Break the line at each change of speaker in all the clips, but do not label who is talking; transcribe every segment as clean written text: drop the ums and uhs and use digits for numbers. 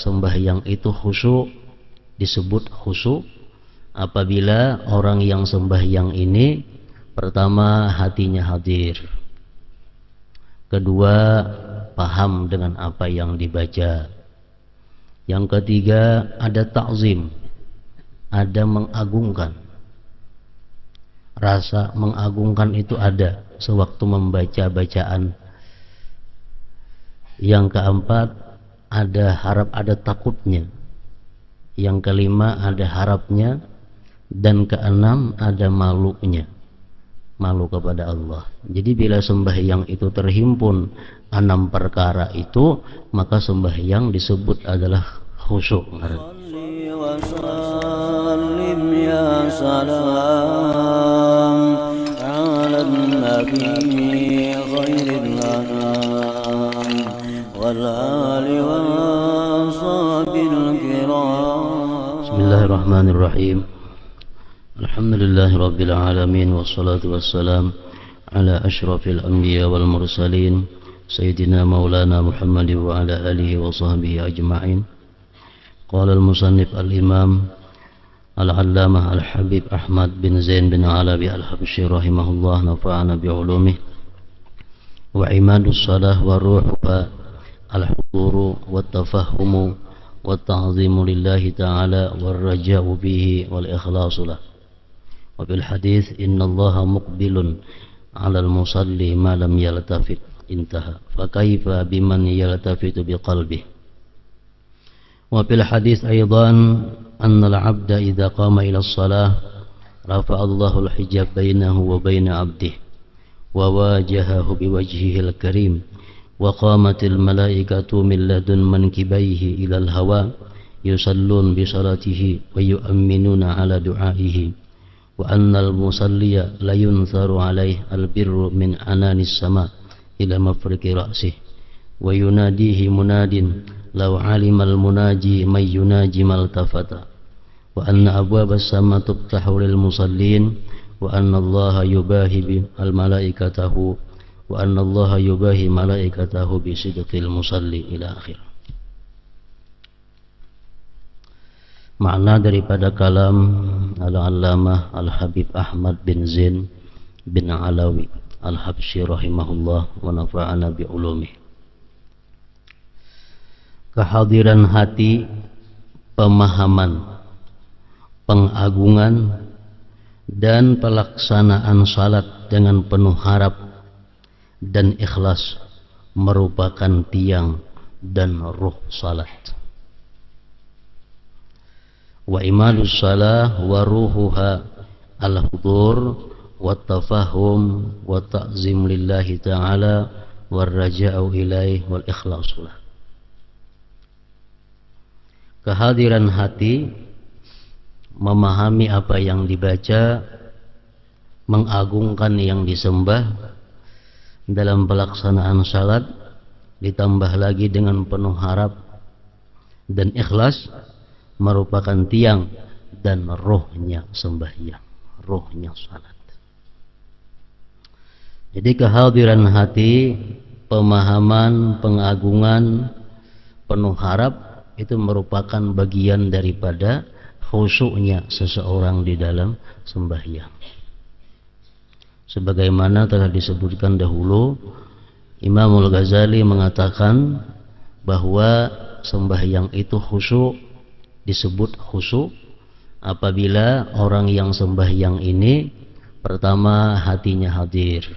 sembahyang itu khusyuk, disebut khusyuk apabila orang yang sembahyang ini pertama hatinya hadir, kedua paham dengan apa yang dibaca, yang ketiga ada ta'zim, ada mengagungkan, rasa mengagungkan itu ada sewaktu membaca bacaan, yang keempat ada harap, ada takutnya, yang kelima ada harapnya, dan keenam ada malunya, malu kepada Allah. Jadi bila sembahyang itu terhimpun 6 perkara itu, maka sembahyang disebut adalah khusyuk. Bismillahirrahmanirrahim. Alhamdulillahi rabbil alamin, wassalatu wassalam ala asyrafil anbiya wal mursalin sayyidina maulana Muhammadin wa ala alihi wa sahbihi ajma'in. Qala al-musannif al-imam al-allamah al-habib Ahmad bin Zain bin Alawi al-Habsyi rahimahullah, nafa'ana bi'ulumih. Wa imadus salah wa ruhuha al-huduru wa tafahumu wa ta'zimu lillahi ta'ala wa raja'u bihi wal ikhlasu lah. Wa bil hadis innallaha muqbilun 'alal musalli ma lam yaltafit, intaha. Fa kaifa biman yaltafitu biqalbihi. Wa bil hadis aidan anna al-'abda idza qama ila as-salah rafa'a Allahu al-hijab bainahu wa baina 'abdihi wa wajahahu biwajhihi al-karim wa qamatil malaikatu min ladun mankibaihi ila al-hawa yusallun bi salatihi wa yu'minuna 'ala du'aihi wa annal musalliya la yunzaru alaihi albirru min ananis sama ila mafriqi ra'sih wa yunadihi munadin law alimal munaji may yunaji maltafata wa anna abwabas sama tuftahu lil musallin wa anna allaha yubahi bil malaikatahu wa anna allaha yubahi malaikatahu bi sidqil musalli ila akhir. Makna daripada kalam al-allamah al-habib Ahmad bin Zain bin Alawi al-Habsyi rahimahullah wa nafa'ana bi'ulumih. Kehadiran hati, pemahaman, pengagungan dan pelaksanaan salat dengan penuh harap dan ikhlas merupakan tiang dan ruh salat. Wa imadus salah wa ruhuha al-hudur wa tafahum wa ta'zim lillahi ta'ala wa raja'u ilaih wal ikhlasulah. Kehadiran hati, memahami apa yang dibaca, mengagungkan yang disembah dalam pelaksanaan salat, ditambah lagi dengan penuh harap dan ikhlas, merupakan tiang dan rohnya sembahyang, rohnya salat. Jadi kehadiran hati, pemahaman, pengagungan, penuh harap itu merupakan bagian daripada khusyuknya seseorang di dalam sembahyang. Sebagaimana telah disebutkan dahulu, Imam Al-Ghazali mengatakan bahwa sembahyang itu khusyuk, disebut khusyuk apabila orang yang sembahyang ini pertama hatinya hadir,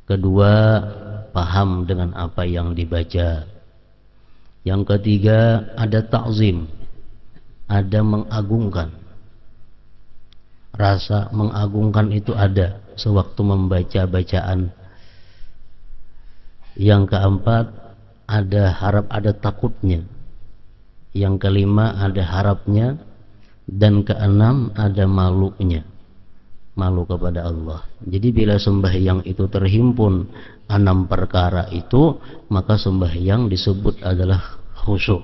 kedua paham dengan apa yang dibaca, yang ketiga ada ta'zim, ada mengagungkan, rasa mengagungkan itu ada sewaktu membaca bacaan, yang keempat ada harap, ada takutnya, yang kelima ada harapnya, dan keenam ada malunya, malu kepada Allah. Jadi bila sembahyang itu terhimpun 6 perkara itu, maka sembahyang disebut adalah khusyuk.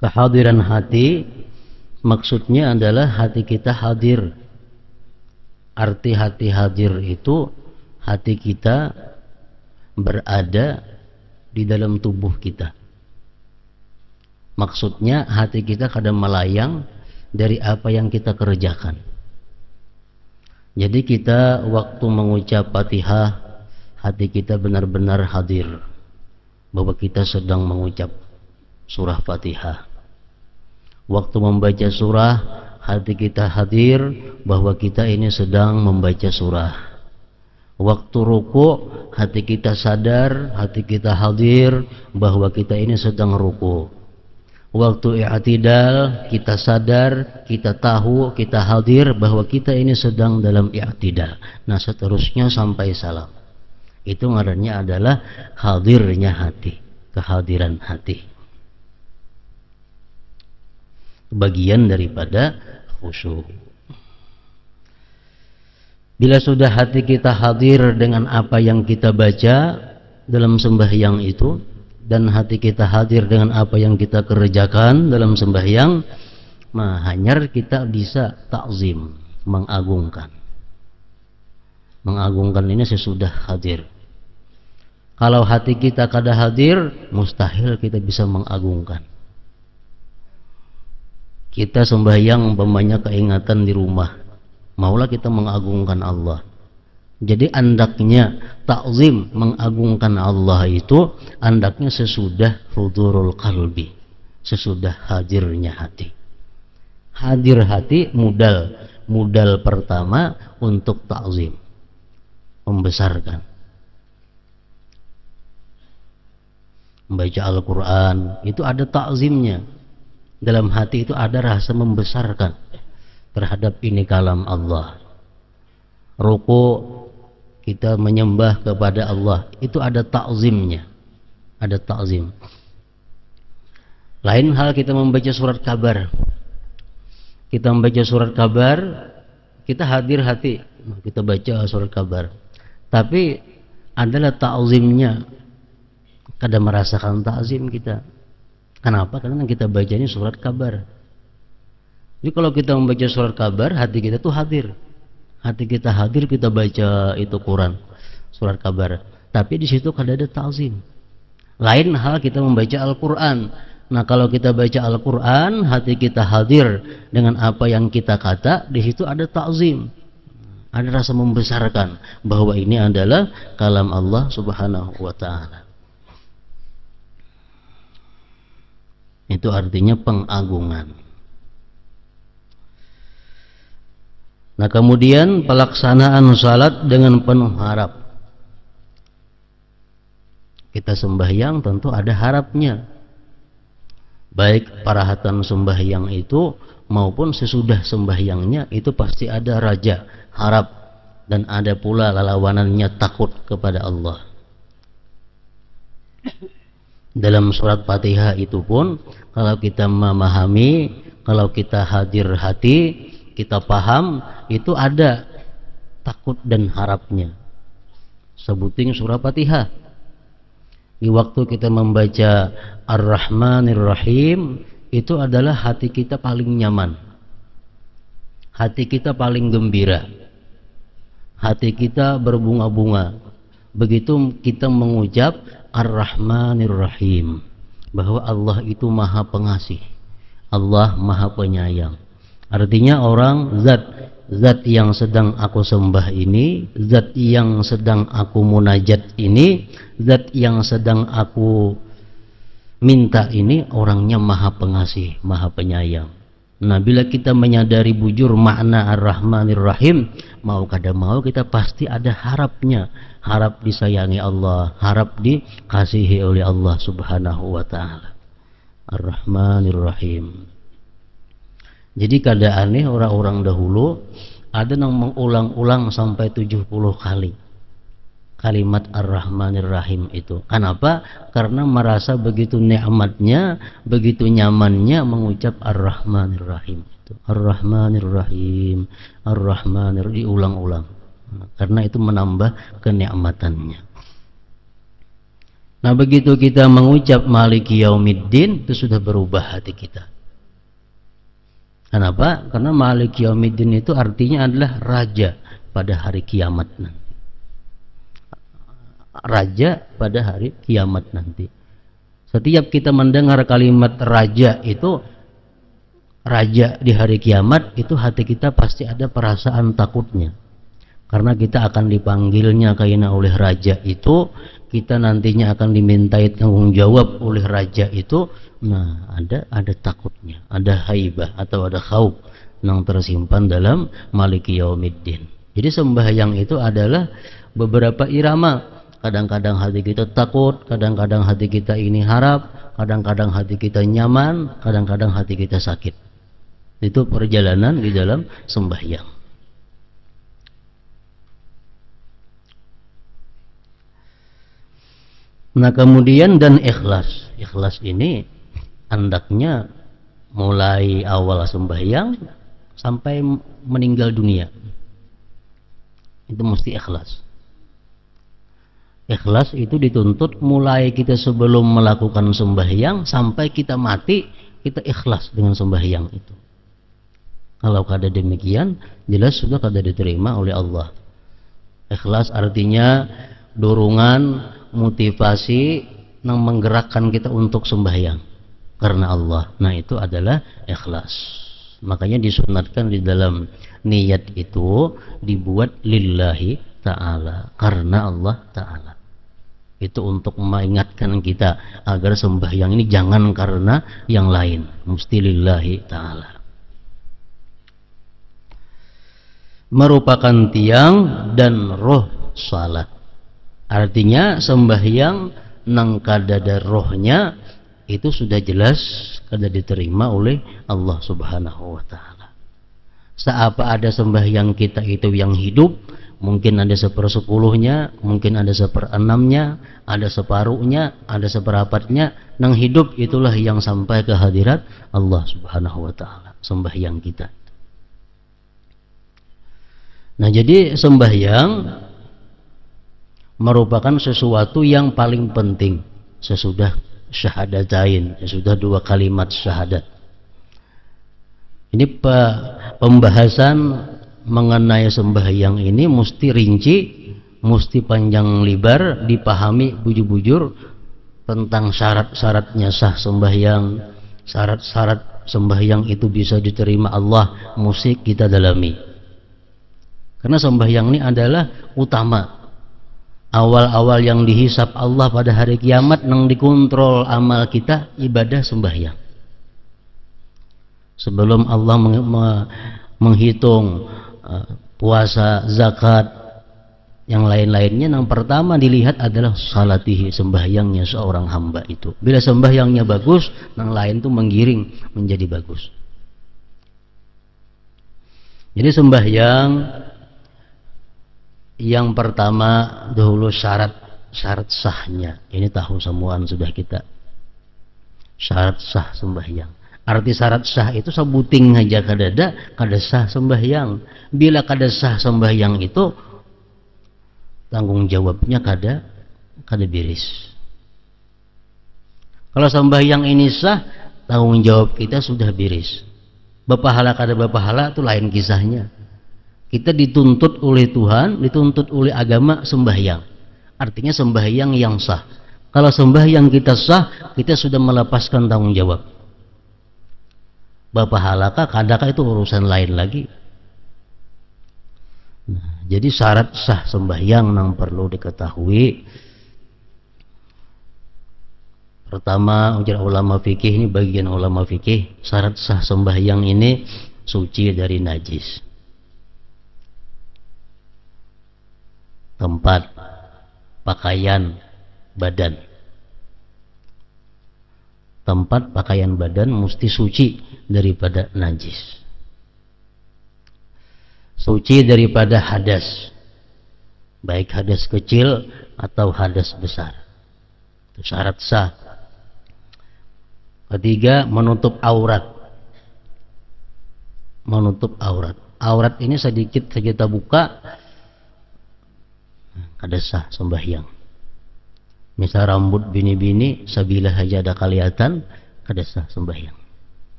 Kehadiran hati maksudnya adalah hati kita hadir. Arti hati hadir itu hati kita berada di dalam tubuh kita. Maksudnya hati kita kadang melayang dari apa yang kita kerjakan. Jadi kita waktu mengucap Fatihah, hati kita benar-benar hadir bahwa kita sedang mengucap surah Fatihah. Waktu membaca surah, hati kita hadir bahwa kita ini sedang membaca surah. Waktu ruku, hati kita sadar, hati kita hadir bahwa kita ini sedang ruku. Waktu i'tidal, kita sadar, kita tahu, kita hadir bahwa kita ini sedang dalam i'tidal. Nah, seterusnya sampai salam. Itu ngarannya adalah hadirnya hati, kehadiran hati. Bagian daripada khusyuk. Bila sudah hati kita hadir dengan apa yang kita baca dalam sembahyang itu, dan hati kita hadir dengan apa yang kita kerjakan dalam sembahyang, hanyar kita bisa takzim, mengagungkan. Mengagungkan ini sesudah hadir. Kalau hati kita kada hadir, mustahil kita bisa mengagungkan. Kita sembahyang umpamanya keingatan di rumah, maulah kita mengagungkan Allah. Jadi andaknya takzim, mengagungkan Allah itu andaknya sesudah hudurul qalbi, sesudah hadirnya hati. Hadir hati modal pertama untuk takzim, membesarkan. Membaca Al-Quran itu ada takzimnya. Dalam hati itu ada rasa membesarkan terhadap ini kalam Allah. Ruku, kita menyembah kepada Allah, itu ada takzimnya, ada takzim. Lain hal kita membaca surat kabar. Kita membaca surat kabar, kita hadir hati, kita baca surat kabar. Tapi adalah takzimnya, kadang merasakan takzim kita. Kenapa? Karena kita baca ini surat kabar. Jadi kalau kita membaca surat kabar, hati kita tuh hadir. Hati kita hadir, kita baca itu Quran, surat kabar. Tapi di situ kada ada ta'zim. Lain hal kita membaca Al-Quran. Nah, kalau kita baca Al-Quran, hati kita hadir dengan apa yang kita kata, di situ ada ta'zim. Ada rasa membesarkan bahwa ini adalah kalam Allah Subhanahu wa ta'ala. Itu artinya pengagungan. Nah, kemudian pelaksanaan salat dengan penuh harap. Kita sembahyang tentu ada harapnya. Baik parahatan sembahyang itu maupun sesudah sembahyangnya itu pasti ada raja, harap, dan ada pula lawanannya takut kepada Allah. Dalam surat Fatihah itu pun kalau kita memahami, kalau kita hadir hati, kita paham, itu ada takut dan harapnya. Sebutin surah Fatihah. Di waktu kita membaca Ar-Rahmanir Rahim, itu adalah hati kita paling nyaman. Hati kita paling gembira. Hati kita berbunga-bunga. Begitu kita mengucap Ar-Rahmanir Rahim, bahwa Allah itu Maha Pengasih, Allah Maha Penyayang. Artinya orang zat yang sedang aku sembah ini, zat yang sedang aku munajat ini, zat yang sedang aku minta ini, orangnya Maha Pengasih, Maha Penyayang. Nah, bila kita menyadari bujur makna Ar-Rahmanir Rahim, mau kada mau kita pasti ada harapnya, harap disayangi Allah, harap dikasihi oleh Allah Subhanahu wa ta'ala. Ar-Rahmanir Rahim. Jadi kada aneh orang-orang dahulu ada yang mengulang-ulang sampai 70 kali kalimat Ar-Rahmanir Rahim itu. Kenapa? Karena merasa begitu nikmatnya, begitu nyamannya mengucap Ar-Rahmanir Rahim itu. Ar-Rahmanir Rahim, Ar-Rahmanir, diulang-ulang. Karena itu menambah kenikmatannya. Nah, begitu kita mengucap Maliki Yaumiddin, itu sudah berubah hati kita. Kenapa? Karena Malik Yaumiddin itu artinya adalah raja pada hari kiamat nanti. raja pada hari kiamat nanti. Setiap kita mendengar kalimat raja itu, raja di hari kiamat, itu hati kita pasti ada perasaan takutnya. Karena kita akan dipanggilnya kaina oleh raja itu, kita nantinya akan dimintai tanggung jawab oleh raja itu. Nah, ada takutnya, ada haibah atau ada khauf yang tersimpan dalam Maliki Yaumiddin. Jadi sembahyang itu adalah beberapa irama. Kadang-kadang hati kita takut, kadang-kadang hati kita ini harap, kadang-kadang hati kita nyaman, kadang-kadang hati kita sakit. Itu perjalanan di dalam sembahyang. Nah, kemudian dan ikhlas. Ikhlas ini hendaknya mulai awal sembahyang sampai meninggal dunia. Itu mesti ikhlas. Ikhlas itu dituntut mulai kita sebelum melakukan sembahyang sampai kita mati, kita ikhlas dengan sembahyang itu. Kalau kada demikian, jelas sudah kada diterima oleh Allah. Ikhlas artinya dorongan, motivasi yang menggerakkan kita untuk sembahyang karena Allah. Nah, itu adalah ikhlas. Makanya disunatkan di dalam niat itu dibuat lillahi ta'ala, karena Allah ta'ala. Itu untuk mengingatkan kita agar sembahyang ini jangan karena yang lain, mesti lillahi ta'ala. Merupakan tiang dan roh salat. Artinya sembahyang nang kadada rohnya itu sudah jelas kada diterima oleh Allah Subhanahu wa ta'ala. Seapa ada sembahyang kita itu yang hidup, mungkin ada 1/10-nya, mungkin ada 1/6-nya, ada separuhnya, ada seperempatnya. Nang hidup itulah yang sampai ke hadirat Allah Subhanahu wa ta'ala, sembahyang kita. Nah, jadi sembahyang merupakan sesuatu yang paling penting sesudah syahadatain, sesudah 2 kalimat syahadat. Ini pembahasan mengenai sembahyang ini mesti rinci, mesti panjang lebar, dipahami bujur-bujur tentang syarat-syaratnya sah sembahyang, syarat-syarat sembahyang itu bisa diterima Allah, mesti kita dalami. Karena sembahyang ini adalah utama. Awal-awal yang dihisap Allah pada hari kiamat, yang dikontrol amal kita, ibadah sembahyang. Sebelum Allah menghitung puasa, zakat, yang lain-lainnya, yang pertama dilihat adalah salatihi, sembahyangnya seorang hamba itu. Bila sembahyangnya bagus, yang lain itu menggiring menjadi bagus. Jadi sembahyang yang pertama dahulu syarat sahnya. Ini tahu semuaan sudah kita. Syarat sah sembahyang. Arti syarat sah itu sabuting aja kada sah sembahyang. Bila kada sah sembahyang itu tanggung jawabnya kada beres. Kalau sembahyang ini sah, tanggung jawab kita sudah beres. Bapahala kada bapahala itu lain kisahnya. Kita dituntut oleh Tuhan, dituntut oleh agama sembahyang. Artinya sembahyang yang sah. Kalau sembahyang kita sah, kita sudah melepaskan tanggung jawab. Bapahalakah, kadakah itu urusan lain lagi. Nah, jadi syarat sah sembahyang yang perlu diketahui. Pertama, ujar ulama fikih, ini bagian ulama fikih, syarat sah sembahyang ini suci dari najis. Tempat, pakaian, badan. Tempat, pakaian, badan mesti suci daripada najis. Suci daripada hadas, baik hadas kecil atau hadas besar. Itu syarat sah. Ketiga, menutup aurat. Menutup aurat. Aurat ini sedikit saja kita buka, kada sah sembahyang. Misal rambut bini-bini, sabila saja ada kelihatan, kada sah sembahyang.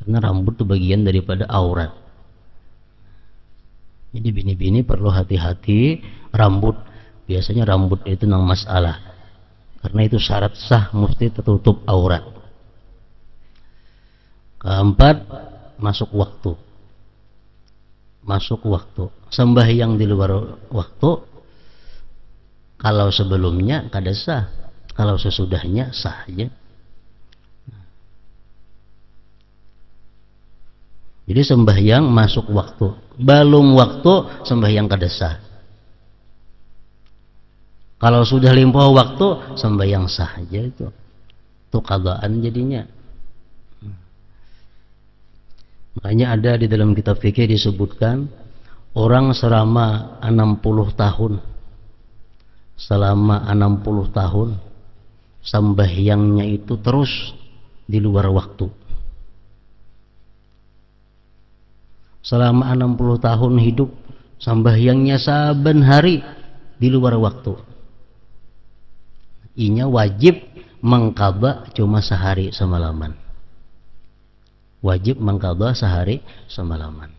Karena rambut itu bagian daripada aurat. Jadi bini-bini perlu hati-hati, rambut biasanya rambut itu nang masalah, karena itu syarat sah mesti tertutup aurat. Keempat, masuk waktu. Masuk waktu. Sembahyang di luar waktu, kalau sebelumnya kada sah, kalau sesudahnya sah aja. Jadi sembahyang masuk waktu, belum waktu sembahyang kada sah. Kalau sudah limpah waktu sembahyang sah aja itu qadaan jadinya. Makanya ada di dalam kitab fikih disebutkan orang selama 60 tahun sembahyangnya itu terus di luar waktu. Selama 60 tahun hidup sembahyangnya saben hari di luar waktu. Inya wajib mengqadha cuma sehari semalaman. Wajib mengqadha sehari semalaman.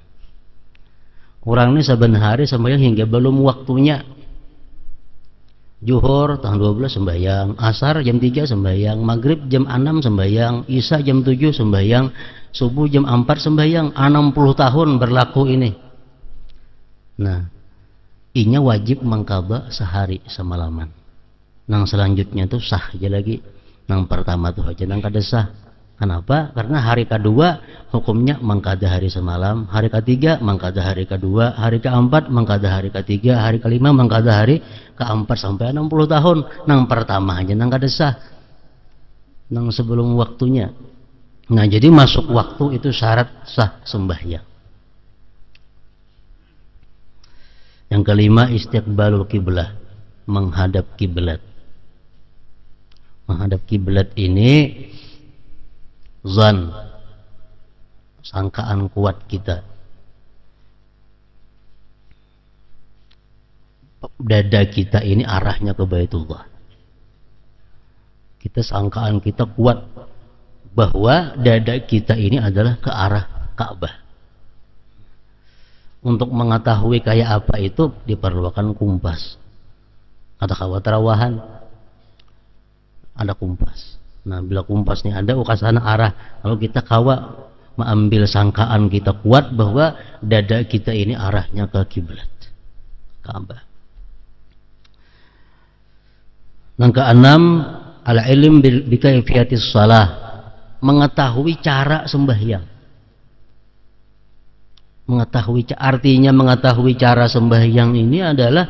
Orang ini saben hari sembahyang hingga belum waktunya. Zuhur tanggal 12 sembahyang, asar jam 3 sembahyang, maghrib jam 6 sembahyang, isya jam 7 sembahyang, subuh jam 4 sembahyang. 60 tahun berlaku ini. Nah, inya wajib mengqadha sehari semalaman. Nang selanjutnya tuh sah aja lagi. Nang pertama tuh aja nang kada sah. Kenapa? Karena hari kedua hukumnya mengqadha hari semalam, hari ketiga mengqadha hari kedua, hari keempat mengqadha hari ketiga, hari kelima mengqadha hari keempat sampai 60 tahun. Nang pertama aja nang kada sah. Nang sebelum waktunya. Nah, jadi masuk waktu itu syarat sah sembahyang. Yang kelima, istiqbalul qiblah, menghadap kiblat. Menghadap kiblat ini zan, sangkaan kuat kita. Dada kita ini arahnya ke Baitullah. Kita sangkaan kita kuat bahwa dada kita ini adalah ke arah Ka'bah. Untuk mengetahui kayak apa itu diperlukan kompas. Kata kawan terawahan ada kompas. Nah, bila kompas ini ada ke sana arah, lalu kita kawa mengambil sangkaan kita kuat bahwa dada kita ini arahnya ke kiblat Ka'bah. Yang keenam, al-ilm bi kaifiyatis shalah, mengetahui cara sembahyang. Artinya mengetahui cara sembahyang ini adalah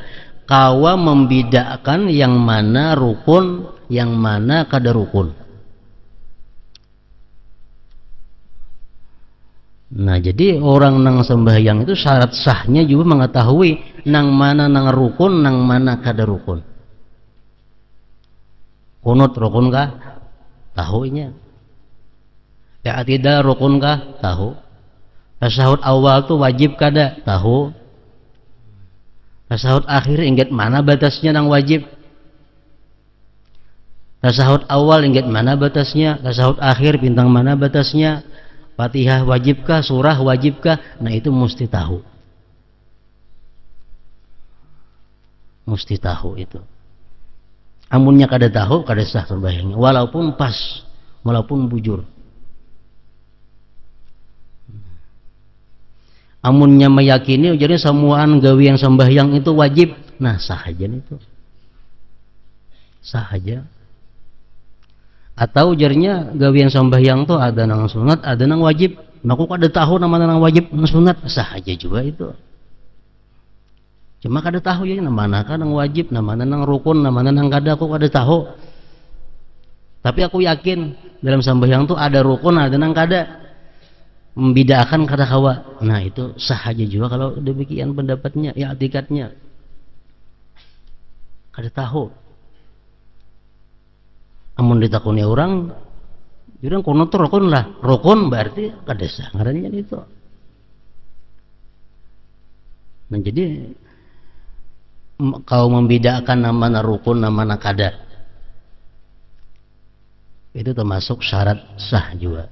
kawa membedakan yang mana rukun, yang mana kada rukun. Nah, jadi orang nang sembahyang itu syarat sahnya juga mengetahui nang mana nang rukun, nang mana kada rukun. Kunut rukun kah? Tahunya. I'tidal rukun kah? Tahu. Tasyahud awal tu wajib kada? Tahu. Tasyahud akhir ingat mana batasnya nang wajib? Tasyahud awal ingat mana batasnya? Tasyahud akhir bintang mana batasnya? Fatihah wajibkah, surah wajibkah? Nah, itu mesti tahu. Mesti tahu itu. Amunnya kada tahu, kada sah sembahyangnya. Walaupun pas, walaupun bujur. Amunnya meyakini, jadi semuaan gawe yang sembahyang itu wajib. Nah, sah aja itu. Sah aja. Atau ujarnya gawe yang sembahyang tuh ada nang sunat, ada nang wajib. Aku kada tahu nama nang wajib, nang sunat, sah aja juga itu. Cuma kada tahu ya nama kan nang wajib, nama nang rukun, nama nang kada, aku kada tahu. Tapi aku yakin dalam sembahyang tuh ada rukun, ada nang kada. Membedakan kada kawa. Nah, itu sah aja juga kalau demikian pendapatnya, ya etikatnya. Kada tahu. Amun ditakuni orang kunut rukun lah. Rukun berarti kada sah ngarannya itu. Nah, jadi kau membedakan nama rukun, nama kada, itu termasuk syarat sah juga.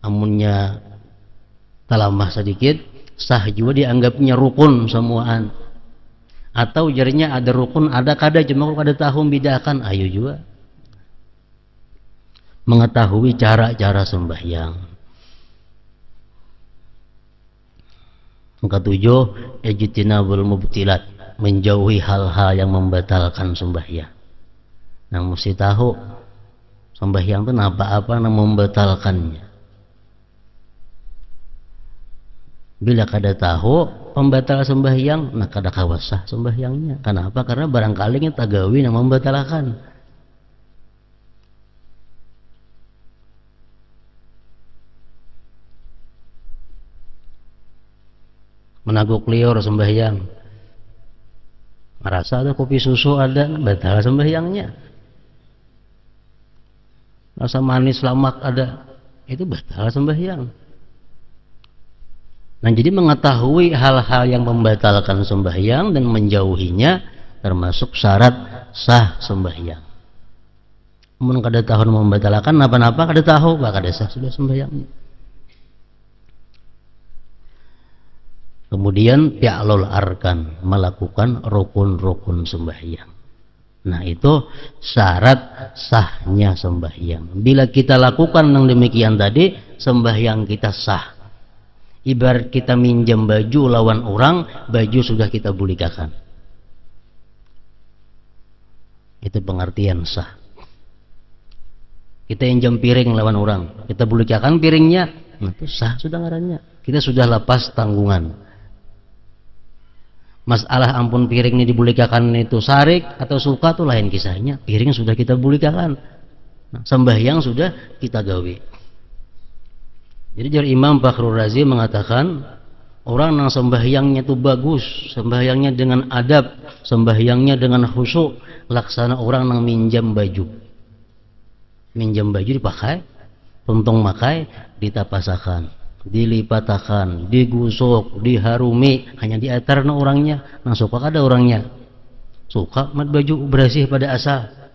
Amunnya talamah sedikit, sah juga dianggapnya rukun semuaan. Atau jarinya ada rukun, ada kada, cuma kalau kada tahu membedakan, ayo juga mengetahui cara-cara sembahyang. Yang ketujuh, ijtinabul mubtilat, menjauhi hal-hal yang membatalkan sembahyang. Nah, mesti tahu sembahyang itu apa-apa yang membatalkannya. Bila kada tahu pembatal sembahyang, nah kada kawasah sembahyangnya. Kenapa? Karena barangkali kita gawi yang membatalkan. Menaguk liur sembahyang, merasa ada kopi susu ada, batal sembahyangnya. Rasa manis lamak ada, itu batal sembahyang. Nah, jadi mengetahui hal-hal yang membatalkan sembahyang dan menjauhinya termasuk syarat sah sembahyang. Mun kada tahu membatalkan napa-napa, kada tahu kada sah sudah sembahyangnya. Kemudian fi'lul arkan, melakukan rukun-rukun sembahyang. Nah, itu syarat sahnya sembahyang. Bila kita lakukan yang demikian tadi, sembahyang kita sah. Ibarat kita minjam baju lawan orang, baju sudah kita bulikakan. Itu pengertian sah. Kita minjam piring lawan orang, kita bulikakan piringnya, nah itu sah sudah ngarannya. Kita sudah lepas tanggungan. Masalah ampun piring ini dibulikakan itu sarik atau suka itu lain kisahnya. Piring sudah kita bulikakan, nah, sembahyang sudah kita gawe. Jadi dari Imam Fakhrul Razi mengatakan, orang yang sembahyangnya itu bagus, sembahyangnya dengan adab, sembahyangnya dengan khusyuk, laksana orang yang minjam baju. Minjam baju dipakai, tuntung makai, ditapasakan, dilipatakan, digusuk, diharumi, hanya diatarna orangnya. Nah, suka kada orangnya, suka mat baju bersih pada asal.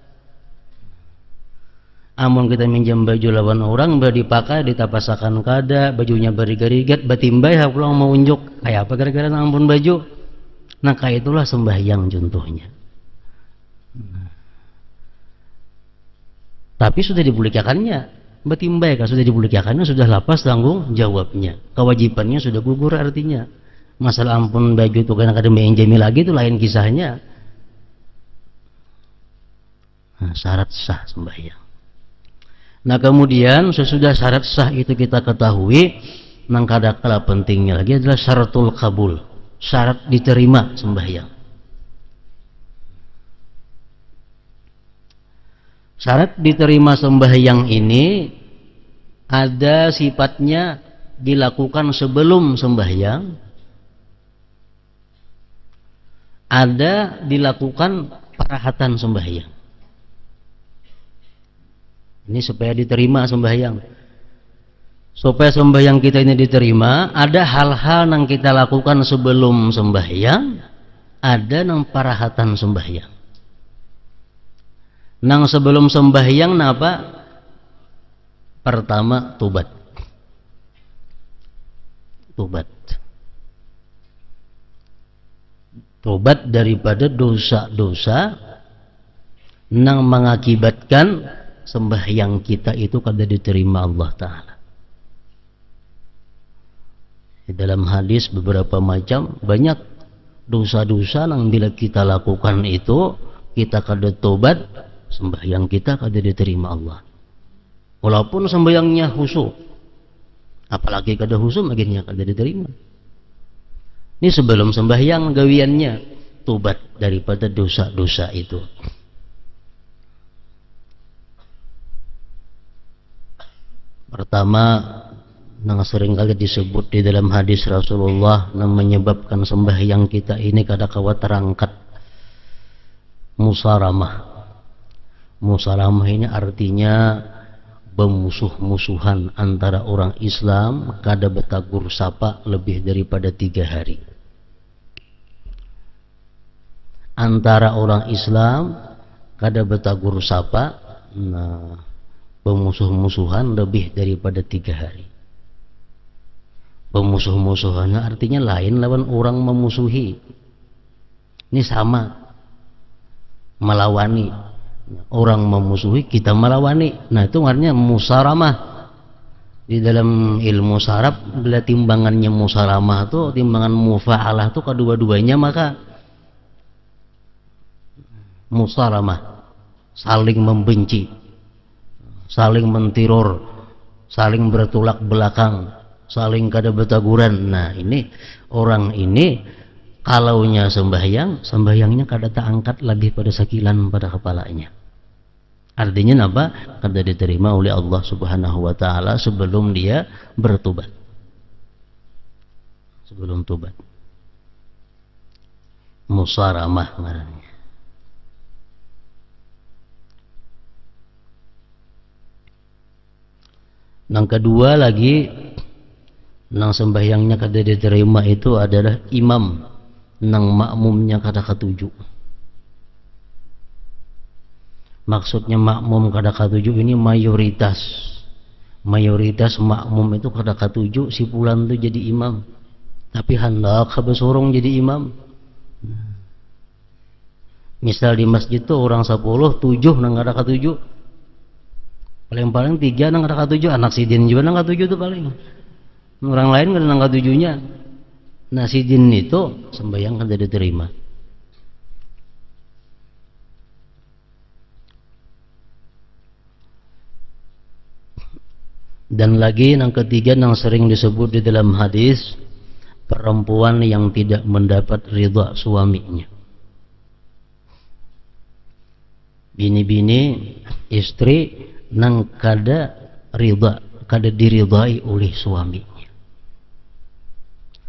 Amun kita minjam baju lawan orang, dipakai, ditapasakan kada, bajunya berigat-rigat, batimbay pulang mau unjuk, kayak apa gara-gara ampun baju. Nah, kayak itulah sembahyang contohnya. Tapi sudah dibulikakannya, batimbay kan sudah dibulikakannya, sudah lepas tanggung jawabnya, kewajibannya sudah gugur artinya. Masalah ampun baju itu karena kada menjami lagi itu lain kisahnya. Nah, syarat sah sembahyang. Nah, kemudian sesudah syarat sah itu kita ketahui, nang kada kalah pentingnya lagi adalah syaratul kabul, syarat diterima sembahyang. Syarat diterima sembahyang ini ada sifatnya dilakukan sebelum sembahyang, ada dilakukan parahatan sembahyang. Ini supaya diterima sembahyang. Supaya sembahyang kita ini diterima, ada hal-hal yang kita lakukan sebelum sembahyang, ada yang parahatan sembahyang. Nang sebelum sembahyang napa? Pertama tobat. Tobat. Tobat daripada dosa-dosa nang mengakibatkan sembahyang kita itu kada diterima Allah Ta'ala. Di dalam hadis beberapa macam, banyak dosa-dosa yang bila kita lakukan itu, kita kada tobat, sembahyang kita kada diterima Allah. Walaupun sembahyangnya khusyuk, apalagi kada khusyuk akhirnya kada diterima. Ini sebelum sembahyang gawiannya tobat daripada dosa-dosa itu. Pertama, yang seringkali disebut di dalam hadis Rasulullah yang menyebabkan sembahyang kita ini kada kawat terangkat, musaramah. Musaramah ini artinya bermusuh-musuhan antara orang Islam, kada betagur sapa lebih daripada 3 hari. Antara orang Islam kada betagur sapa, nah, pemusuh-musuhan lebih daripada 3 hari. Pemusuh-musuhannya artinya lain lawan orang memusuhi. Ini sama, melawani. Orang memusuhi, kita melawani. Nah, itu artinya musaramah. Di dalam ilmu saraf, bila timbangannya musaramah itu, timbangan mufa'alah itu kedua-duanya, maka musaramah, saling membenci, saling mentiror, saling bertolak belakang, saling kada betaguran. Nah, ini orang ini kalaunya sembahyang, sembahyangnya kada tak angkat lagi pada sakilan pada kepalanya. Artinya apa? Kada diterima oleh Allah Subhanahu wa taala sebelum dia bertobat. Sebelum tobat. Musaramah namanya. Yang kedua lagi, nang sembahyangnya kada diterima itu adalah imam nang makmumnya kada katuju. Maksudnya makmum kada katuju ini mayoritas. Mayoritas makmum itu kada katuju si fulan itu jadi imam. Tapi hendak kebesorong jadi imam. Misal di masjid itu orang 10, 7 nang kada katuju. Paling-paling 3 nang kada katuju, anak sidin juga nang katuju itu paling. Orang lain kada nang katujunya. Nah, sidin itu sembahyang kada diterima. Dan lagi yang ketiga yang sering disebut di dalam hadis, perempuan yang tidak mendapat ridha suaminya. Bini-bini istri nang kada ridha, kada diridai oleh suaminya.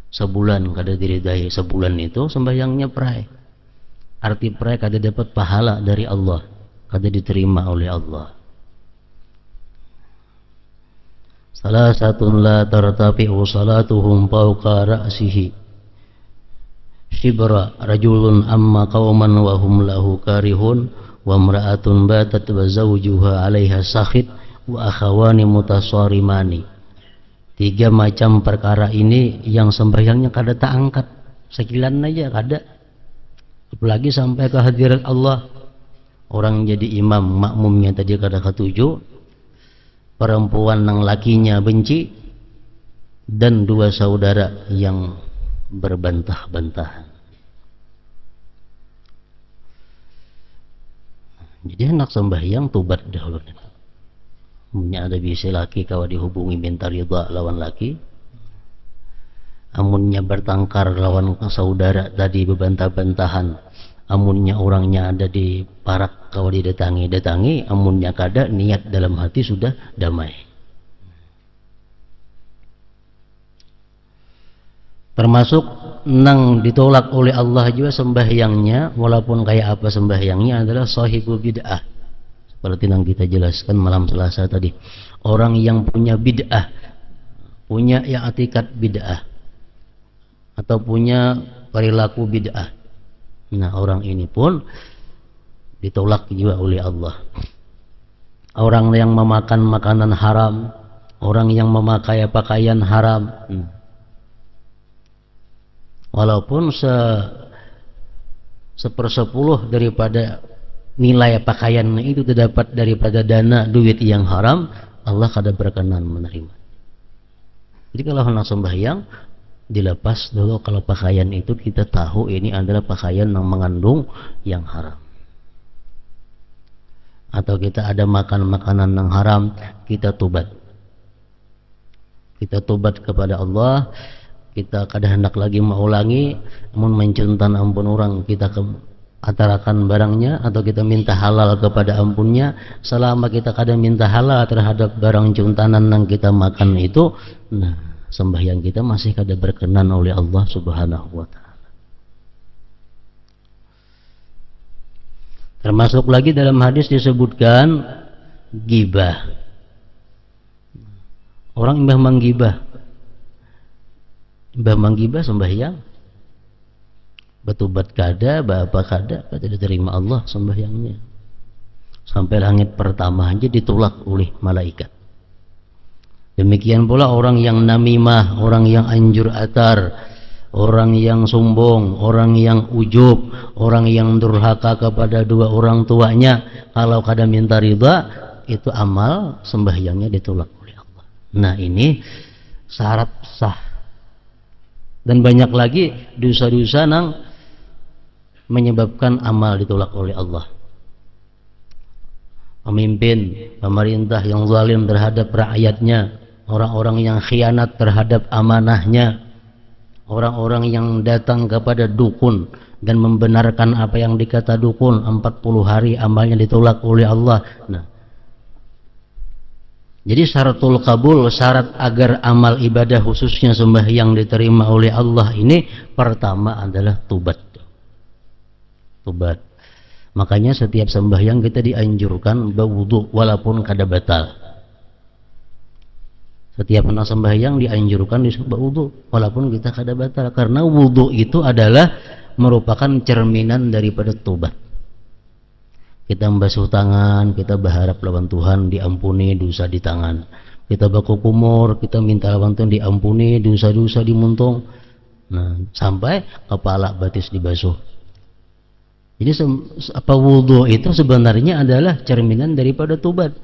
Sebulan kada diridai, sebulan itu sembahyangnya prai. Arti prai kada dapat pahala dari Allah, kada diterima oleh Allah. Salah satu la tartafi'u salatuhum fawqa ra'sihi shibra rajulun amma qauman wa hum lahu karihun wa imra'atun batat wa zawjuha 'alaiha sakhit wa akhawani mutasarimani. 3 macam perkara ini yang sembahyangnya kada tak angkat, sekilan aja kada, apalagi sampai ke hadirat Allah. Orang jadi imam, makmumnya tadi kada katuju, perempuan nang lakinya benci, dan 2 saudara yang berbantah-bantahan. Jadi hendak sembahyang tobat dahulu. Punya ada bisa laki kawa dihubungi minta ridha lawan laki, amunnya bertangkar lawan saudara tadi bebantah-bantahan, amunnya orangnya ada di parak kawa didatangi, amunnya kada niat dalam hati sudah damai. Termasuk nang ditolak oleh Allah juga sembahyangnya, walaupun kayak apa sembahyangnya, adalah sahibul bid'ah. Seperti yang kita jelaskan malam Selasa tadi, orang yang punya bid'ah, punya yang atikat bid'ah, atau punya perilaku bid'ah. Nah, orang ini pun ditolak juga oleh Allah. Orang yang memakan makanan haram, orang yang memakai pakaian haram, walaupun 1/10 daripada nilai pakaian itu terdapat daripada dana duit yang haram, Allah kada berkenan menerima. Jadi kalau hendak sembahyang, dilepas dulu kalau pakaian itu kita tahu ini adalah pakaian yang mengandung yang haram. Atau kita ada makan makanan yang haram, kita tobat. Kita tobat kepada Allah, kita kada hendak lagi mengulangi, namun mencuntan ampun orang, kita atarakan barangnya, atau kita minta halal kepada ampunnya. Selama kita kada minta halal terhadap barang cuntanan yang kita makan itu, nah, sembahyang kita masih kada berkenan oleh Allah Subhanahu wa ta'ala. Termasuk lagi dalam hadis disebutkan gibah. Orang imbah menggibah, imbah menggibah sembahyang betubat kada, bapa kada diterima Allah sembahyangnya. Sampai langit pertama aja ditolak oleh malaikat. Demikian pula orang yang namimah, orang yang anjur atar, orang yang sombong, orang yang ujub, orang yang durhaka kepada dua orang tuanya, kalau kada minta ridha, itu amal sembahyangnya ditolak oleh Allah. Nah, ini syarat sah. Dan banyak lagi dosa-dosa yang menyebabkan amal ditolak oleh Allah. Pemimpin, pemerintah yang zalim terhadap rakyatnya, orang-orang yang khianat terhadap amanahnya, orang-orang yang datang kepada dukun dan membenarkan apa yang dikata dukun, 40 hari amalnya ditolak oleh Allah. Nah, jadi syaratul kabul, syarat agar amal ibadah khususnya sembahyang diterima oleh Allah ini pertama adalah tobat. Tobat. Makanya setiap sembahyang kita dianjurkan berwudu walaupun kada batal. Setiap hendak sembahyang dianjurkan berwudu walaupun kita kada batal, karena wudu itu adalah merupakan cerminan daripada tobat. Kita membasuh tangan, kita berharap lawan Tuhan diampuni dosa di tangan. Kita berkumur, kita minta lawan Tuhan diampuni dosa-dosa di muntung. Nah, sampai kepala batis dibasuh. Jadi apa wudu itu sebenarnya adalah cerminan daripada tobat.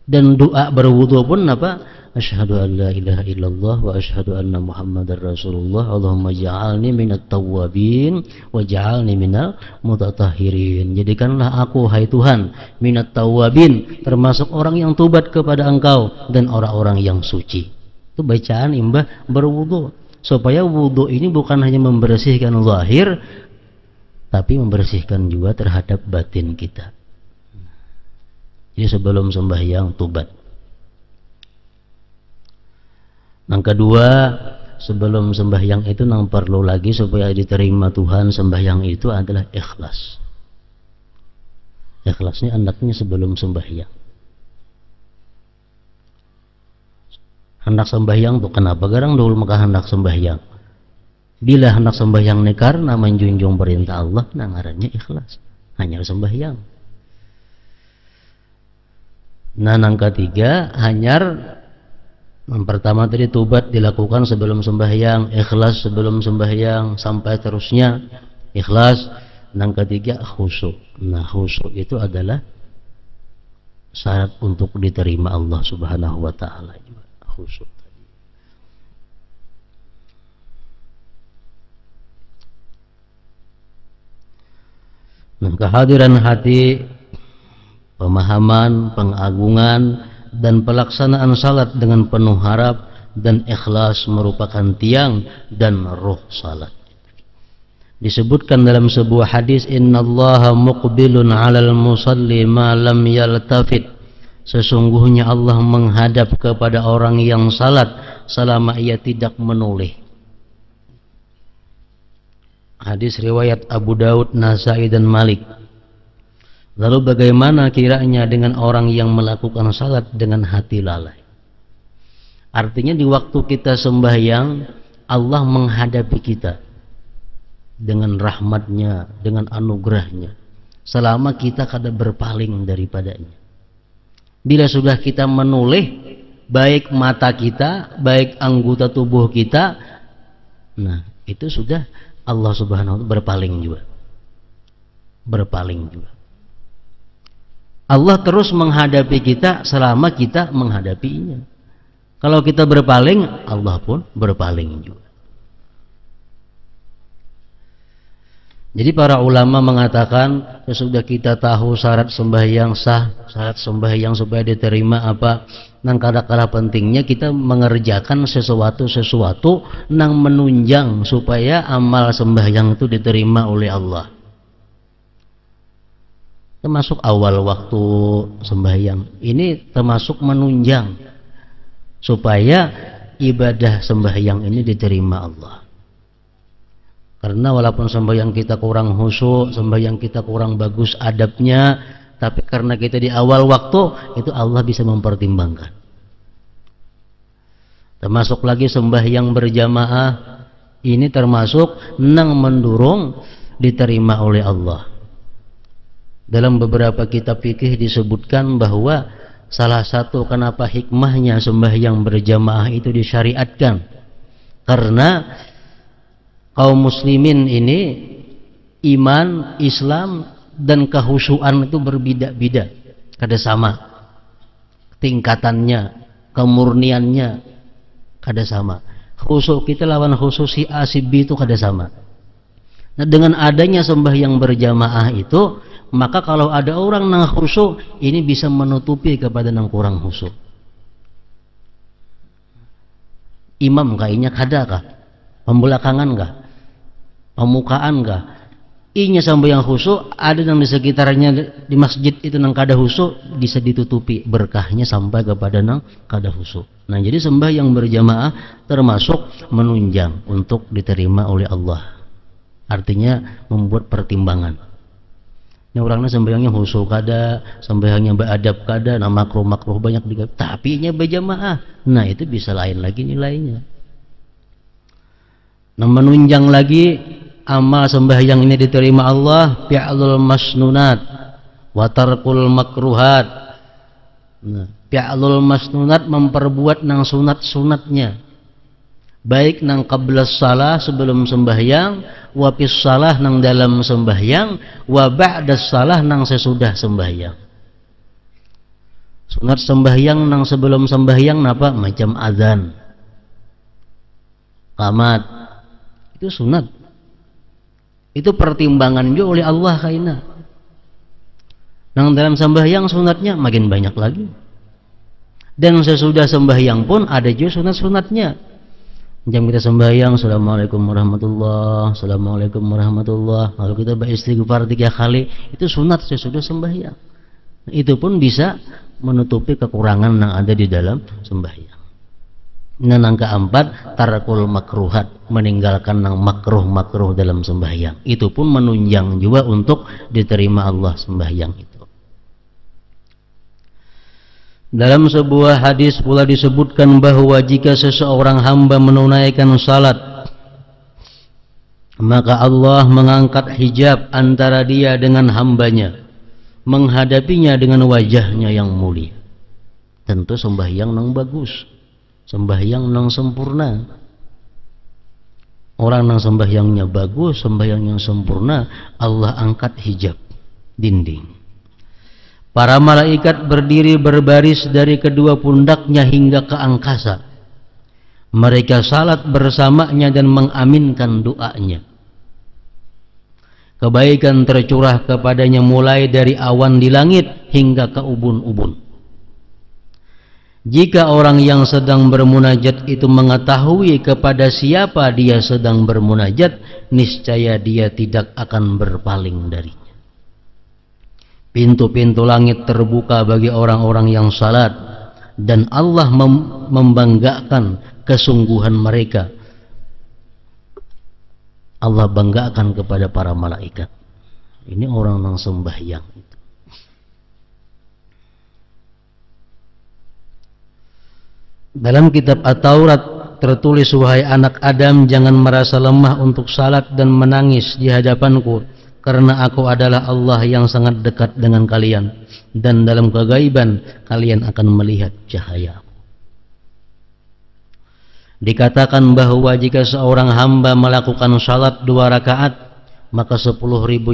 Dan doa berwudu pun apa? Asyhadu an la ilaha illallah wa asyhadu anna Muhammadar Rasulullah. Allahumma ja'alni minat tawwabin wa ja'alni minal mutatahhirin. Jadikanlah aku, hai Tuhan, minat tawwabin, termasuk orang yang tobat kepada Engkau, dan orang-orang yang suci. Itu bacaan imbah berwudu. Supaya wudu ini bukan hanya membersihkan zahir, tapi membersihkan juga terhadap batin kita. Jadi sebelum sembahyang tobat. Yang kedua, sebelum sembahyang itu yang perlu lagi supaya diterima Tuhan sembahyang itu adalah ikhlas. Ikhlasnya hendaknya sebelum sembahyang. Hendak sembahyang tuh kenapa? Garang dulu maka hendak sembahyang. Bila hendak sembahyang ini karena menjunjung perintah Allah, nah ngarannya ikhlas. Hanya sembahyang. Nah, yang ketiga, hanyar yang pertama tadi tobat dilakukan sebelum sembahyang, ikhlas sebelum sembahyang, sampai terusnya ikhlas. Yang ketiga khusyuk. Nah, khusyuk itu adalah syarat untuk diterima Allah Subhanahu wa taala juga. Khusyuk. Nah, kehadiran hati, pemahaman, pengagungan, dan pelaksanaan salat dengan penuh harap dan ikhlas merupakan tiang dan ruh salat. Disebutkan dalam sebuah hadis, innallaha muqbilun 'alal musalli ma lam yaltafit. Sesungguhnya Allah menghadap kepada orang yang salat selama ia tidak menoleh. Hadis riwayat Abu Daud, Nasai, dan Malik. Lalu bagaimana kiranya dengan orang yang melakukan salat dengan hati lalai? Artinya di waktu kita sembahyang, Allah menghadapi kita dengan rahmatnya, dengan anugerahnya, selama kita kada berpaling daripadanya. Bila sudah kita menoleh, baik mata kita, baik anggota tubuh kita, nah itu sudah Allah Subhanahu wa ta'ala berpaling juga. Berpaling juga. Allah terus menghadapi kita selama kita menghadapinya. Kalau kita berpaling, Allah pun berpaling juga. Jadi para ulama mengatakan, sesudah kita tahu syarat sembahyang sah, syarat sembahyang supaya diterima apa, nang kala-kala pentingnya kita mengerjakan sesuatu nang menunjang supaya amal sembahyang itu diterima oleh Allah. Termasuk awal waktu sembahyang ini termasuk menunjang supaya ibadah sembahyang ini diterima Allah. Karena walaupun sembahyang kita kurang khusyuk, sembahyang kita kurang bagus adabnya, tapi karena kita di awal waktu, itu Allah bisa mempertimbangkan. Termasuk lagi sembahyang berjamaah, ini termasuk nang mendorong diterima oleh Allah. Dalam beberapa kitab fikih disebutkan bahwa salah satu kenapa hikmahnya sembahyang berjamaah itu disyariatkan, karena kaum muslimin ini iman, Islam dan kehusuan itu berbeda-beda, kada sama tingkatannya, kemurniannya kada sama. Khusyuk kita lawan khusyuk si A si B itu kada sama. Nah, dengan adanya sembahyang berjamaah itu, maka kalau ada orang nang khusyuk, ini bisa menutupi kepada nang kurang khusyuk. Imam kayaknya kada kah? Pembelakangan kah? Pemukaan kah? Inya sembahyang khusyuk, ada yang di sekitarnya di masjid itu nang kada khusyuk, bisa ditutupi berkahnya sampai kepada nang kada khusyuk. Nah, jadi sembahyang berjamaah termasuk menunjang untuk diterima oleh Allah. Artinya membuat pertimbangan. Ini orangnya sembahyangnya khusyuk kada, sembahyangnya beradab kada, nah makruh banyak juga. Tapi nya berjamaah, nah itu bisa lain lagi nilainya. Nah, menunjang lagi amal sembahyang ini diterima Allah, fi'lul masnunat wa tarkul makruhat. Nah, fi'lul masnunat memperbuat nang sunat-sunatnya. Baik nang qablas salah sebelum sembahyang, wa fis salah nang dalam sembahyang, wa ba'das salah nang sesudah sembahyang. Sunat sembahyang nang sebelum sembahyang napa? Macam azan, qamat. Itu sunat. Itu pertimbangan juga oleh Allah kaina. Nang dalam sembahyang sunatnya makin banyak lagi. Dan sesudah sembahyang pun ada juga sunat-sunatnya. Jam kita sembahyang, assalamualaikum warahmatullah, assalamualaikum warahmatullah. Lalu kita beristighfar 3 kali, itu sunat sesudah sembahyang. Itu pun bisa menutupi kekurangan yang ada di dalam sembahyang. Nah, yang keempat, tarakul makruhat, meninggalkan yang makruh dalam sembahyang. Itu pun menunjang juga untuk diterima Allah sembahyang itu. Dalam sebuah hadis pula disebutkan bahwa jika seseorang hamba menunaikan salat, maka Allah mengangkat hijab antara dia dengan hambanya, menghadapinya dengan wajahnya yang mulia. Tentu sembahyang nang bagus, sembahyang nang sempurna. Orang nang sembahyangnya bagus, sembahyang yang sempurna, Allah angkat hijab dinding. Para malaikat berdiri berbaris dari kedua pundaknya hingga ke angkasa. Mereka salat bersamanya dan mengaminkan doanya. Kebaikan tercurah kepadanya mulai dari awan di langit hingga ke ubun-ubun. Jika orang yang sedang bermunajat itu mengetahui kepada siapa dia sedang bermunajat, niscaya dia tidak akan berpaling darinya. Pintu-pintu langit terbuka bagi orang-orang yang salat, dan Allah membanggakan kesungguhan mereka. Allah banggakan kepada para malaikat. Ini orang yang sembahyang. Dalam kitab At-Taurat tertulis, wahai anak Adam, jangan merasa lemah untuk salat dan menangis di hadapanku, karena aku adalah Allah yang sangat dekat dengan kalian, dan dalam kegaiban kalian akan melihat cahaya. Dikatakan bahwa jika seorang hamba melakukan salat 2 rakaat, maka 10.000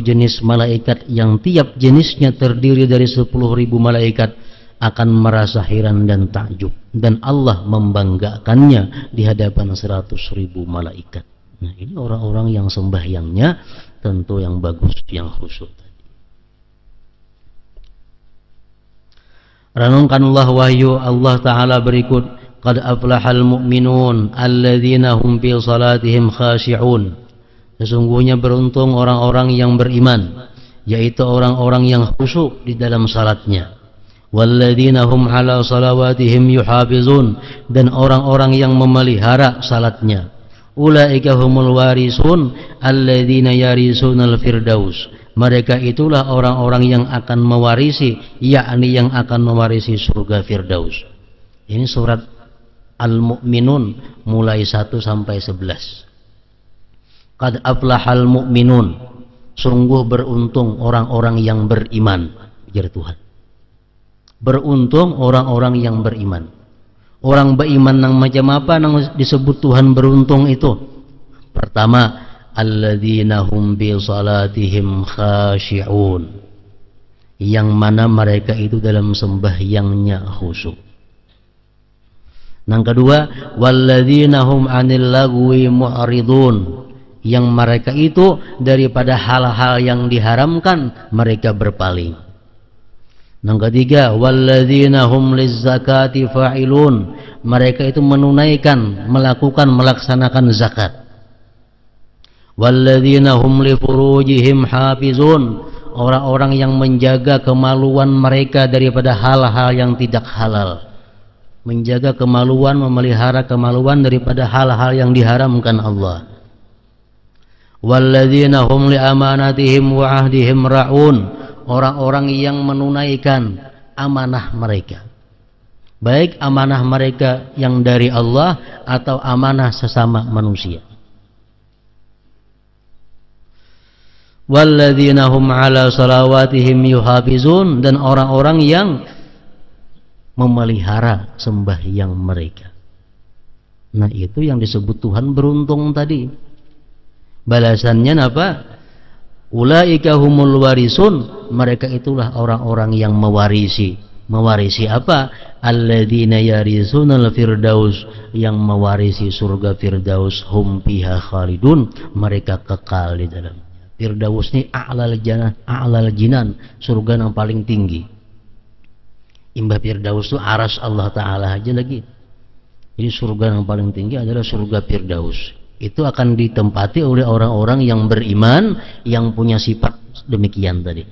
jenis malaikat yang tiap jenisnya terdiri dari 10.000 malaikat akan merasa heran dan takjub, dan Allah membanggakannya di hadapan 100.000 malaikat. Nah, ini orang-orang yang sembahyangnya tentu yang bagus, yang khusyuk tadi. Renungkanlah wahyu Allah Ta'ala berikut, qad aflahal mu'minun alladzina hum fi salatihim khashi'un. Sesungguhnya beruntung orang-orang yang beriman, yaitu orang-orang yang khusyuk di dalam salatnya. Walladzina hum ala salawatihim yuhafizun, dan orang-orang yang memelihara salatnya. Ulaika humul warisun alladzina yarisunal firdaus. Mereka itulah orang-orang yang akan mewarisi, yakni yang akan mewarisi surga Firdaus. Ini surat Al-Mu'minun mulai 1 sampai 11. Qad aflahal mu'minun, sungguh beruntung orang-orang yang beriman, ujar Tuhan. Beruntung orang-orang yang beriman. Orang beriman yang macam apa yang disebut Tuhan beruntung itu? Pertama, alladzina hum bi salatihim khashi'un, yang mana mereka itu dalam sembahyangnya khusyuk. Yang kedua, walladzina hum 'anil lagwi mu'ridun, yang mereka itu daripada hal-hal yang diharamkan mereka berpaling. Yang ketiga, walladzina hum lizzakati fa'ilun, mereka itu menunaikan, melaksanakan zakat. Walladzina hum li furujihim hafizun, orang-orang yang menjaga kemaluan mereka daripada hal-hal yang tidak halal. Menjaga kemaluan, memelihara kemaluan daripada hal-hal yang diharamkan Allah. Walladzina hum li amanatihim wa ahdihim ra'un, orang-orang yang menunaikan amanah mereka, baik amanah mereka yang dari Allah atau amanah sesama manusia. Walladzina hum 'ala salawatihim yuhafizun, dan orang-orang yang memelihara sembahyang mereka. Nah, itu yang disebut Tuhan beruntung tadi. Balasannya apa? Ulaika humul warisun, mereka itulah orang-orang yang mewarisi. Mewarisi apa? Alladzina yarisunal firdaus, yang mewarisi surga firdaus. Hum fiha khalidun, mereka kekal di dalamnya. Firdaus ini a'lal jinan, surga yang paling tinggi. Imbah firdaus itu aras Allah Ta'ala aja lagi. Jadi surga yang paling tinggi adalah surga firdaus. Itu akan ditempati oleh orang-orang yang beriman, yang punya sifat demikian tadi.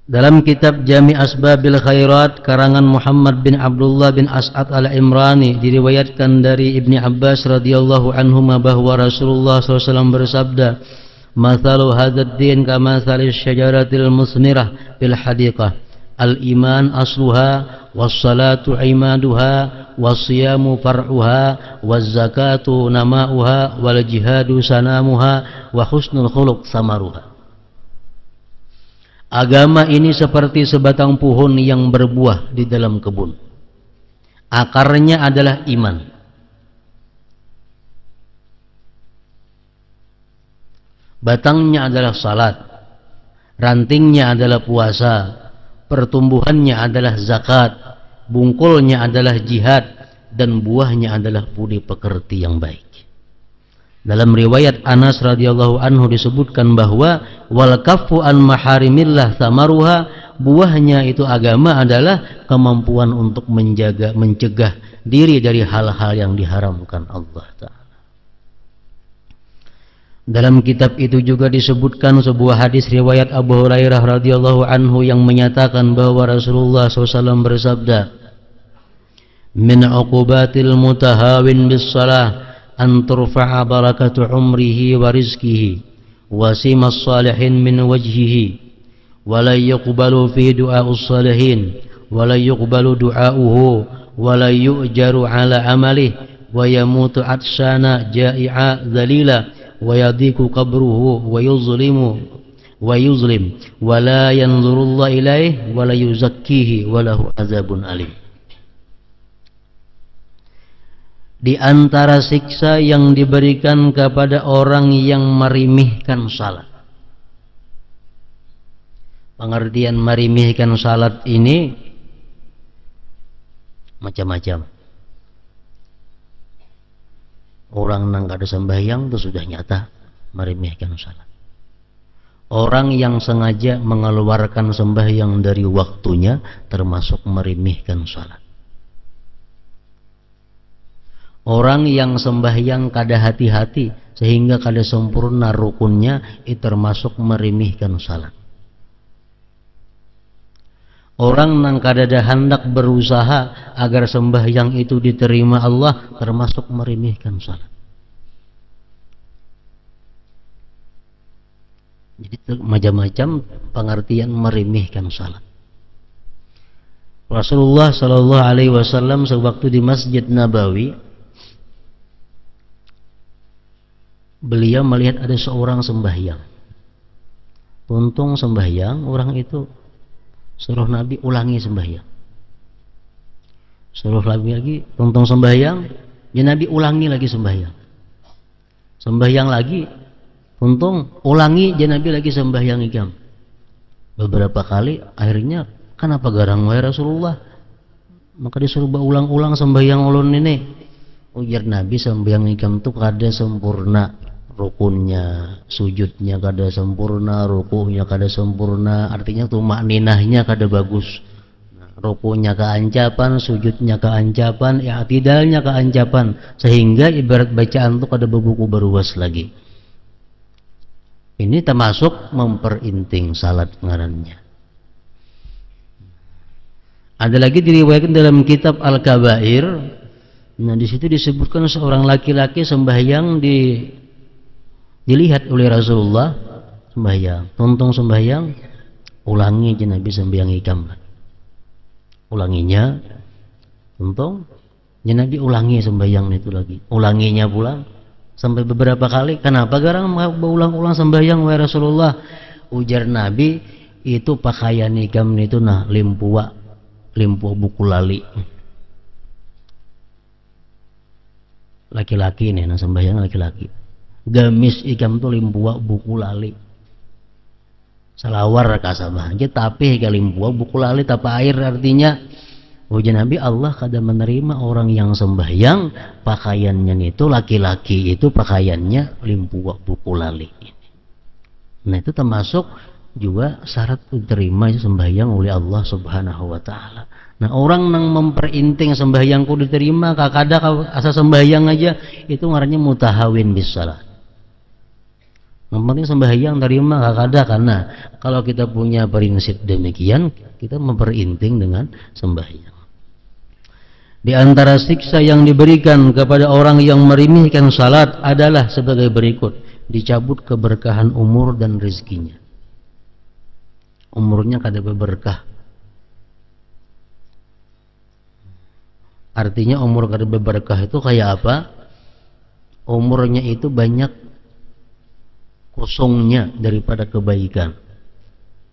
Dalam kitab Jami' Asbabil Khairat karangan Muhammad bin Abdullah bin As'ad al-Imrani, diriwayatkan dari Ibni Abbas radhiyallahu anhuma bahwa Rasulullah SAW bersabda, "Mathalu hadzal din kamathali syajaratil musmirah fil hadiqah. Al-iman asluha, was-salatu imaduha, was-siyamu far'uha, waz-zakatu nama'uha, wal-jihadu sanamuha, wa husnul khuluq samaruha." Agama ini seperti sebatang pohon yang berbuah di dalam kebun. Akarnya adalah iman. Batangnya adalah salat. Rantingnya adalah puasa. Pertumbuhannya adalah zakat, bungkulnya adalah jihad, dan buahnya adalah budi pekerti yang baik. Dalam riwayat Anas radhiyallahu anhu disebutkan bahwa wal kaffu an maharimillah samaruha, buahnya itu agama adalah kemampuan untuk mencegah diri dari hal-hal yang diharamkan Allah Ta'ala. Dalam kitab itu juga disebutkan sebuah hadis riwayat Abu Hurairah radhiyallahu anhu yang menyatakan bahwa Rasulullah SAW bersabda, "Min uqubatil mutahawin bis salah an turfa'a barakatu umrihi wa rizkihi wa simas salihin min wajhihi wa la yuqbalu fi du'a'us salihin wa la yuqbalu du'a'uhu wa la yu'jaru ala amalih wa yamutu atshana ja'i'a dhalila wa yadiku qabruhu wa yuzlim wa la yanzurullah ilaih wa la yuzakkihi wa lahu azabun alim." Di antara siksa yang diberikan kepada orang yang merimihkan salat. Pengertian merimihkan salat ini macam-macam. Orang yang kada sembahyang itu sudah nyata merimihkan salat. Orang yang sengaja mengeluarkan sembahyang dari waktunya termasuk merimihkan salat. Orang yang sembahyang kada hati-hati sehingga kada sempurna rukunnya, itu termasuk merimihkan salat. Orang yang kada hendak berusaha agar sembahyang itu diterima Allah, termasuk merimihkan salat. Jadi macam-macam pengertian merimihkan salat. Rasulullah Shallallahu Alaihi Wasallam sewaktu di Masjid Nabawi, beliau melihat ada seorang sembahyang. Tuntung sembahyang, orang itu suruh Nabi ulangi sembahyang. Suruh Nabi lagi, tuntung sembahyang, Ya Nabi ulangi lagi sembahyang. Sembahyang lagi, untung ulangi ya Nabi lagi sembahyang ikam. Beberapa kali akhirnya kenapa garang wahai Rasulullah? Maka disuruh ulang-ulang sembahyang ulun ini. Ujar Nabi sembahyang ikam itu kada sempurna rukunnya, sujudnya kada sempurna, rukuhnya kada sempurna, artinya tumakninahnya kada bagus. Rukunya keancapan, sujudnya keancapan, i'tidalnya keancapan, sehingga ibarat bacaan itu kada bebuku beruas lagi. Ini termasuk memperinting salat ngarannya. Ada lagi diriwayatkan dalam kitab Al-Kabair. Nah, di situ disebutkan seorang laki-laki sembahyang dilihat oleh Rasulullah sembahyang, tonton sembahyang, ulangi je Nabi sembahyang ikam. Ulanginya, untung ya Nabi ulangi sembahyang itu lagi, ulanginya pulang sampai beberapa kali. Kenapa garang berulang-ulang sembahyang wahai Rasulullah? Ujar Nabi, itu pakaian ikam itu nah limpuwa buku lali. Laki-laki nih, nah sembahyang laki-laki. Gamis ikam tuh limpuwa buku lali. Salawar kasabah aja tapi kalimpua buku lali tapa air, artinya ujar Nabi Allah kada menerima orang yang sembahyang pakaiannya itu laki-laki itu pakaiannya limpua buku lali. Nah itu termasuk juga syarat diterima sembahyang oleh Allah Subhanahu wa taala. Nah orang yang memperinting sembahyangku diterima kakada asa sembahyang aja itu ngarannya mutahawin bis salat. Yang penting sembahyang terima kakada, karena kalau kita punya prinsip demikian kita memperinting dengan sembahyang. Di antara siksa yang diberikan kepada orang yang meremehkan salat adalah sebagai berikut: dicabut keberkahan umur dan rezekinya. Umurnya kada berberkah. Artinya umur kada berberkah itu kayak apa? Umurnya itu banyak kosongnya daripada kebaikan.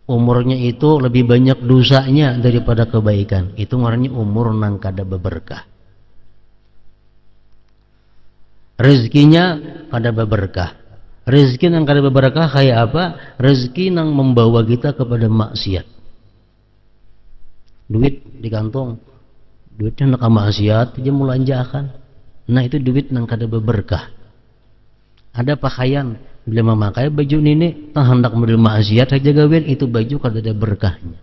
Umurnya itu lebih banyak dosanya daripada kebaikan. Itu ngarannya umur nang kada berberkah. Rezekinya kada berberkah. Rezeki nang kada berberkah kayak apa? Rezeki nang membawa kita kepada maksiat. Duit di kantong, duitnya nak maksiat aja mulanjakan. Nah itu duit nang kada berberkah. Ada pakaian, bila memakai baju ini tak hendak model maksiat saja gawin, itu baju kada ada berkahnya.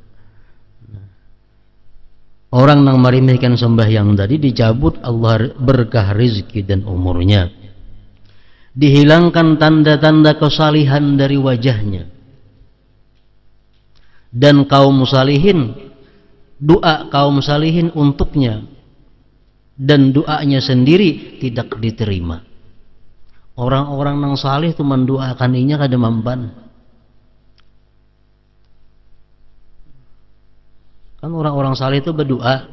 Orang yang meremehkan sembahyang tadi dicabut Allah berkah rezeki dan umurnya. Dihilangkan tanda-tanda kesalihan dari wajahnya. Dan kaum salihin, doa kaum salihin untuknya dan doanya sendiri tidak diterima. Orang-orang yang salih itu mendoakan inya kada mampan. Kan orang-orang salih itu berdoa,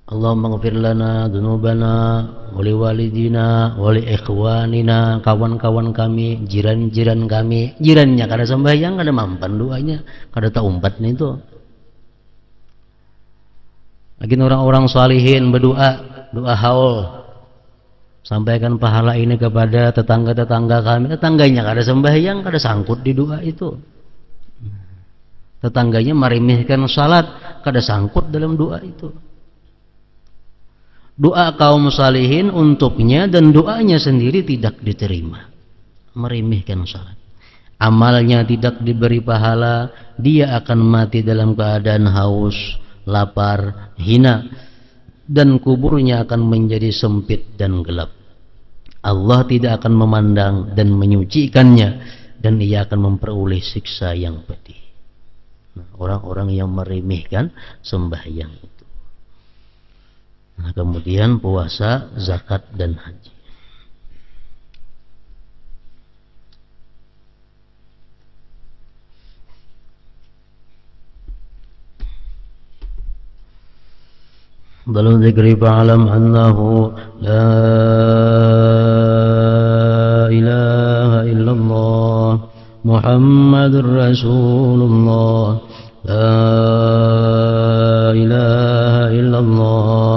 Allahumma ghfir lana dzunubana wa li walidina wa li ikhwanina, kawan-kawan kami, jiran-jiran kami. Jirannya kada sembahyang kada mampan doanya, kada taumpat nih itu. Lagi orang-orang salihin berdoa, doa haul. Sampaikan pahala ini kepada tetangga-tetangga kami. Tetangganya kada sembahyang, kada sangkut di doa itu. Tetangganya meremehkan salat, kada sangkut dalam doa itu. Doa kaum salihin untuknya dan doanya sendiri tidak diterima. Meremehkan salat. Amalnya tidak diberi pahala, dia akan mati dalam keadaan haus, lapar, hina, dan kuburnya akan menjadi sempit dan gelap. Allah tidak akan memandang dan menyucikannya, dan ia akan memperoleh siksa yang pedih. Nah, orang-orang yang meremehkan sembahyang itu. Nah, kemudian puasa, zakat, dan haji. dalam zikri fa'alam annahu la ilaha illallah Muhammadur Rasulullah la ilaha illallah